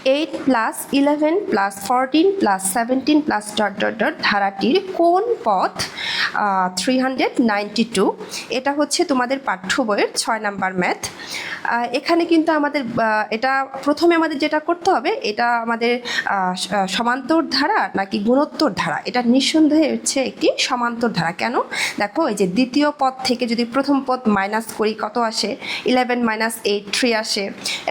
8 plus 11 plus 14 plus 17 plus dot dot dot ধারাটির কোন পদ 392। এটা হচ্ছে তোমাদের পাঠ্য বইয়ের 6 নাম্বার ম্যাথ। এখানে কিন্তু আমাদের এটা প্রথমে আমাদের যেটা করতে হবে, এটা আমাদের সমান্তর ধারা নাকি গুণোত্তর ধারা, এটা নিঃসন্দেহে হচ্ছে একটি সমান্তর ধারা। কেন? দেখো, এই যে দ্বিতীয় পদ থেকে যদি প্রথম পদ মাইনাস করি কত আসে? 11 মাইনাস 8 3 আসে।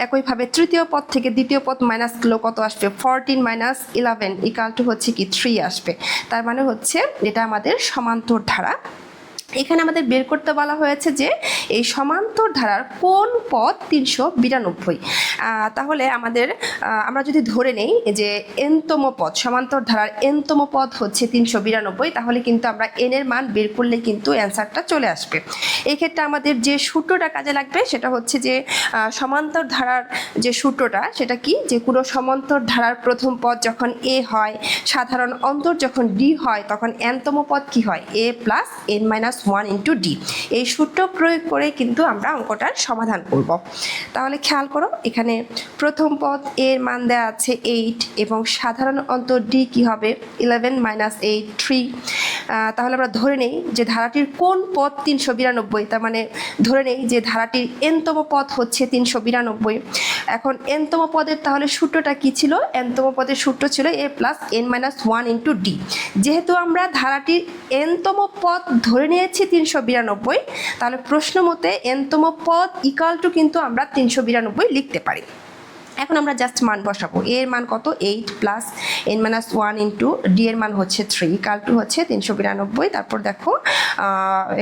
একইভাবে তৃতীয় পদ থেকে দ্বিতীয় পদ মাইনাস করলেও কত আসবে? 14 মাইনাস 11 ইকুয়াল টু হচ্ছে কি 3 আসবে। তার মানে হচ্ছে এটা আমাদের সমান্তর ধারা। এখানে আমাদের বের করতে বলা হয়েছে যে এই সমান্তর ধারার কোন পদ 392। তাহলে আমরা যদি ধরে নেই যে এনতম পদ, সমান্তর ধারার এনতম পদ হচ্ছে 392, তাহলে কিন্তু আমরা এন এর মান বের করলে কিন্তু অ্যান্সারটা চলে আসবে। এই ক্ষেত্রে আমাদের যে সূত্রটা কাজে লাগবে সেটা হচ্ছে যে সমান্তর ধারার যে সূত্রটা, সেটা কি, যে কোনো সমান্তর ধারার প্রথম পদ যখন এ হয়, সাধারণ অন্তর যখন ডি হয়, তখন এনতম পদ কি হয়? A plus N minus 1 into D. এই সূত্র প্রয়োগ করে কিন্তু আমরা অঙ্কটার সমাধান করব। তাহলে খেয়াল করো, এখানে প্রথম পদ এর মান দেওয়া আছে 8 এবং সাধারণ অন্তর ডি কি হবে? 11 মাইনাস 8 3। তাহলে আমরা ধরে নেই যে ধারাটির কোন পদ 392। তার মানে ধরে নেই যে ধারাটির এনতম পদ হচ্ছে 392। এখন এনতম পদের তাহলে সূত্রটা কি ছিল? এনতম পদের সূত্র ছিল A plus N minus 1 into D. যেহেতু আমরা ধারাটির এনতম পদ ধরে নিয়েছি 392, তাহলে প্রশ্ন মতে এনতম পদ ইকুয়াল টু কিন্তু আমরা 392 লিখতে পারি। এখন আমরা জাস্ট মান বসাবো। এ এর মান কত? 8 plus N minus 1 into D এর মান হচ্ছে 3 ইকুয়াল টু হচ্ছে 392। তারপর দেখো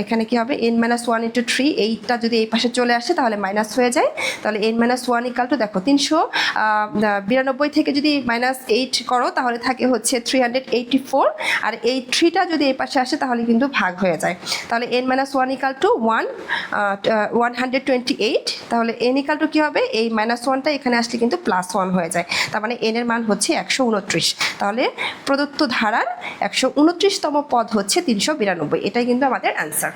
এখানে কি হবে? এন মাইনাস 1 ইন্টু 3, 8টা যদি এই পাশে চলে আসে তাহলে মাইনাস হয়ে যায়। তাহলে এন মাইনাস 1 ইকুয়াল টু দেখো 392 থেকে যদি মাইনাস 8 করো তাহলে থাকে হচ্ছে 384, আর এই 3টা যদি এই পাশে আসে তাহলে কিন্তু ভাগ হয়ে যায়। তাহলে এন মাইনাস 1 ইকুয়াল টু 128। তাহলে এন ইকুয়াল টু কী হবে? এই মাইনাস 1টা এখানে আসলে কিন্তু প্লাস 1 হয়ে যায়। তার মানে এন এর মান হচ্ছে 129। তাহলে প্রদত্ত ধারার 129তম পদ হচ্ছে 392। এটাই কিন্তু আমাদের অ্যান্সার।